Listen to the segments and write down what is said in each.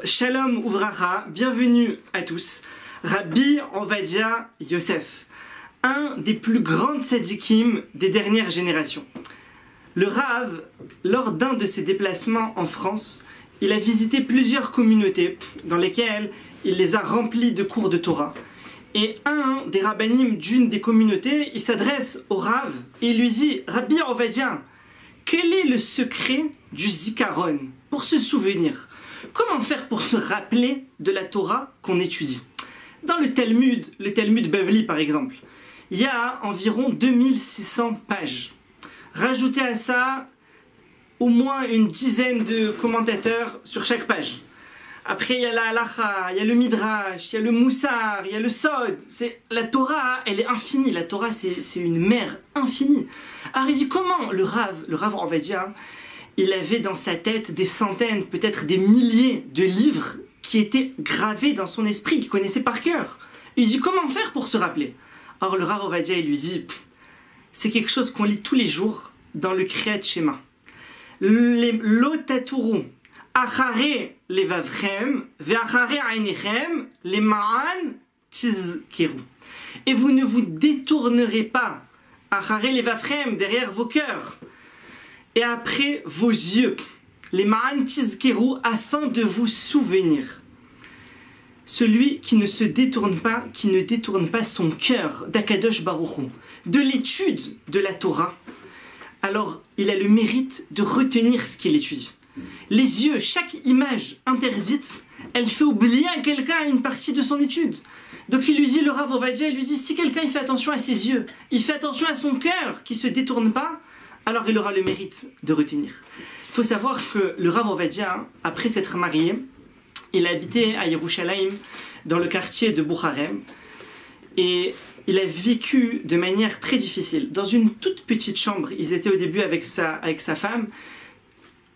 Shalom Uvracha, bienvenue à tous. Rabbi Ovadia Yosef, un des plus grands tzadikim des dernières générations. Le Rav, lors d'un de ses déplacements en France, il a visité plusieurs communautés dans lesquelles il les a remplies de cours de Torah. Et un des rabbinim d'une des communautés, il s'adresse au Rav et il lui dit « Rabbi Ovadia, quel est le secret du zikaron pour se souvenir? Comment faire pour se rappeler de la Torah qu'on étudie ?» Dans le Talmud Bavli par exemple, il y a environ 2600 pages. Rajoutez à ça au moins une dizaine de commentateurs sur chaque page. Après, il y a la halacha, il y a le midrash, il y a le moussar, il y a le sod. La Torah, elle est infinie. La Torah, c'est une mer infinie. Alors il dit comment le Rav Ovadia, il avait dans sa tête des centaines, peut-être des milliers de livres qui étaient gravés dans son esprit, qu'il connaissait par cœur. Il dit comment faire pour se rappeler? Or le Rav Ovadia, il lui dit, c'est quelque chose qu'on lit tous les jours dans le Kriyat Shema. Lo taturu achare levavchem ve'achare einechem lema'an tizkeru. Et vous ne vous détournerez pas achare levavchem, derrière vos cœurs, et après vos yeux, les ma'an tizkeru, afin de vous souvenir. Celui qui ne se détourne pas, qui ne détourne pas son cœur d'Akadosh Baruch Hu, de l'étude de la Torah, alors il a le mérite de retenir ce qu'il étudie. Les yeux, chaque image interdite, elle fait oublier à quelqu'un une partie de son étude. Donc il lui dit, le Rav Ovadia, il lui dit, si quelqu'un il fait attention à ses yeux, il fait attention à son cœur, qui ne se détourne pas, alors il aura le mérite de retenir. Il faut savoir que le Rav Ovadia, après s'être marié, il habitait à Yerushalayim, dans le quartier de Boucharem, et il a vécu de manière très difficile. Dans une toute petite chambre, ils étaient au début avec sa femme,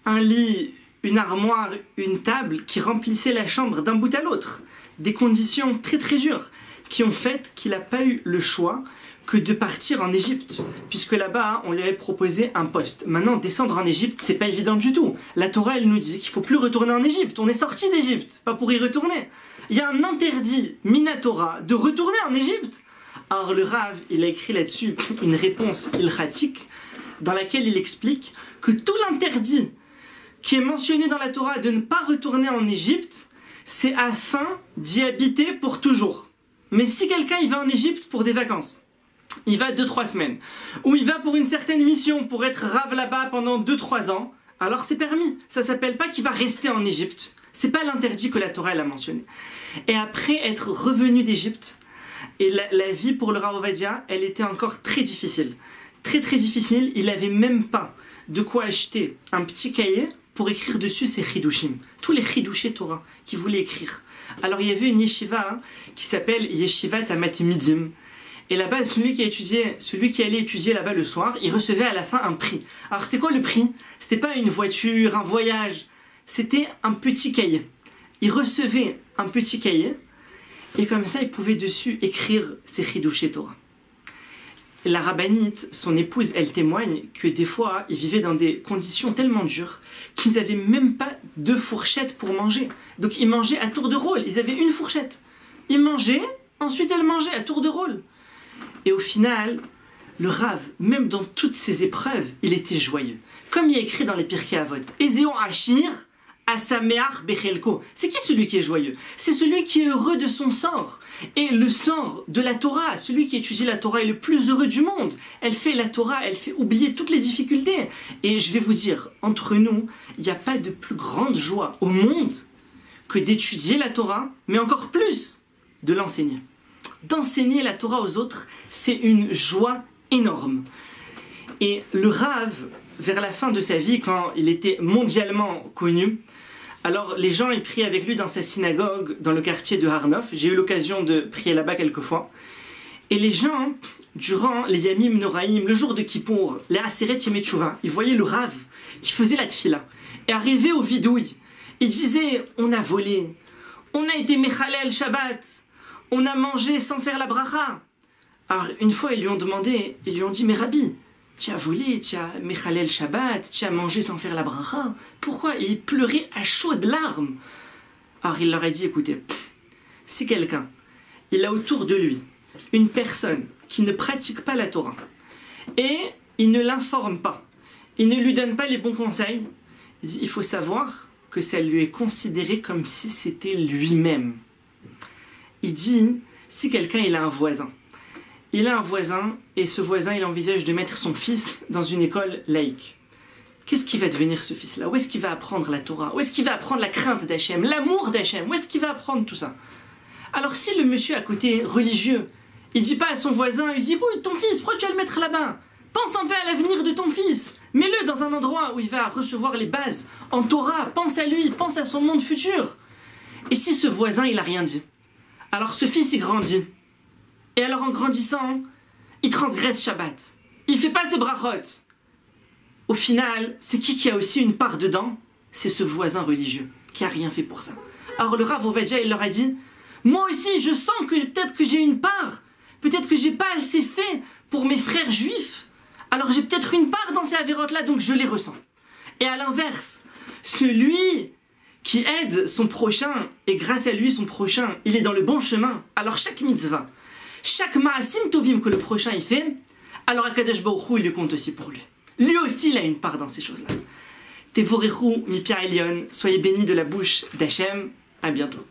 un lit, une armoire, une table qui remplissaient la chambre d'un bout à l'autre. Des conditions très très dures qui ont fait qu'il n'a pas eu le choix que de partir en Égypte, puisque là-bas, on lui avait proposé un poste. Maintenant, descendre en Égypte, c'est pas évident du tout. La Torah, elle nous dit qu'il faut plus retourner en Égypte. On est sorti d'Égypte, pas pour y retourner. Il y a un interdit, Minatora, de retourner en Égypte. Alors le Rav, il a écrit là-dessus une réponse ilchatique, dans laquelle il explique que tout l'interdit qui est mentionné dans la Torah de ne pas retourner en Égypte, c'est afin d'y habiter pour toujours. Mais si quelqu'un il va en Égypte pour des vacances, il va 2-3 semaines, ou il va pour une certaine mission, pour être Rav là-bas pendant 2-3 ans, alors c'est permis. Ça s'appelle pas qu'il va rester en Égypte. C'est pas l'interdit que la Torah elle a mentionné. Et après être revenu d'Égypte, et la vie pour le Rav Ovadia, elle était encore très difficile. Très très difficile, il n'avait même pas de quoi acheter un petit cahier pour écrire dessus ses chidushim. Tous les chidushé Torah qu'il voulait écrire. Alors il y avait une yeshiva qui s'appelle Yeshivat Amat Midim. Et là-bas, celui qui allait étudier là-bas le soir, il recevait à la fin un prix. Alors c'était quoi le prix? C'était pas une voiture, un voyage. C'était un petit cahier. Il recevait un petit cahier, et comme ça, il pouvait dessus écrire ses chidushé Torah. La rabbinite, son épouse, elle témoigne que des fois, ils vivaient dans des conditions tellement dures qu'ils n'avaient même pas de fourchette pour manger. Donc ils mangeaient à tour de rôle. Ils avaient une fourchette. Ils mangeaient, ensuite elle mangeait à tour de rôle. Et au final, le Rav, même dans toutes ces épreuves, il était joyeux. Comme il y a écrit dans les Pirkei Avot, Ezeon Ashir Asameach Bechelko. C'est qui celui qui est joyeux? C'est celui qui est heureux de son sort. Et le sort de la Torah, celui qui étudie la Torah est le plus heureux du monde. Elle fait la Torah, elle fait oublier toutes les difficultés. Et je vais vous dire, entre nous, il n'y a pas de plus grande joie au monde que d'étudier la Torah, mais encore plus de l'enseigner. D'enseigner la Torah aux autres, c'est une joie énorme. Et le Rav, vers la fin de sa vie, quand il était mondialement connu, alors les gens ils priaient avec lui dans sa synagogue dans le quartier de Harnof. J'ai eu l'occasion de prier là-bas quelques fois. Et les gens, durant les Yamim Noraïm, le jour de Kippour, les Aseret Yemei Teshuvah, ils voyaient le Rav qui faisait la tfila. Et arrivé au vidouille, il disait, on a volé, on a été Mechalel Shabbat, on a mangé sans faire la bracha. Alors une fois ils lui ont demandé, ils lui ont dit, mais Rabbi, tu as volé, tu as Mechalel Shabbat, tu as mangé sans faire la bracha. Pourquoi? Et il pleurait à chaudes larmes. Alors il leur a dit, écoutez, si quelqu'un, il a autour de lui une personne qui ne pratique pas la Torah, et il ne l'informe pas, il ne lui donne pas les bons conseils, il dit, il faut savoir que ça lui est considéré comme si c'était lui-même. Il dit, si quelqu'un il a un voisin, et ce voisin il envisage de mettre son fils dans une école laïque. Qu'est-ce qui va devenir ce fils-là? Où est-ce qu'il va apprendre la Torah? Où est-ce qu'il va apprendre la crainte d'Hachem, l'amour d'Hachem? Où est-ce qu'il va apprendre tout ça? Alors si le monsieur à côté religieux, il dit pas à son voisin, il dit, écoute, ton fils, pourquoi tu vas le mettre là-bas? Pense un peu à l'avenir de ton fils. Mets-le dans un endroit où il va recevoir les bases en Torah. Pense à lui, pense à son monde futur. Et si ce voisin, il a rien dit, alors ce fils, il grandit. Et alors en grandissant, il transgresse Shabbat. Il fait pas ses brachot. Au final, c'est qui a aussi une part dedans? C'est ce voisin religieux qui a rien fait pour ça. Alors le Rav Ovadia, il leur a dit, moi aussi, je sens que peut-être que j'ai une part. Peut-être que j'ai pas assez fait pour mes frères juifs. Alors j'ai peut-être une part dans ces avérotes-là, donc je les ressens. Et à l'inverse, celui qui aide son prochain, et grâce à lui, son prochain, il est dans le bon chemin. Alors chaque mitzvah, chaque ma'asim tovim que le prochain il fait, alors Akadosh Baruch Hu, il le compte aussi pour lui. Lui aussi, il a une part dans ces choses-là. Tevorechu mi pia Elion, soyez bénis de la bouche d'Hachem. À bientôt.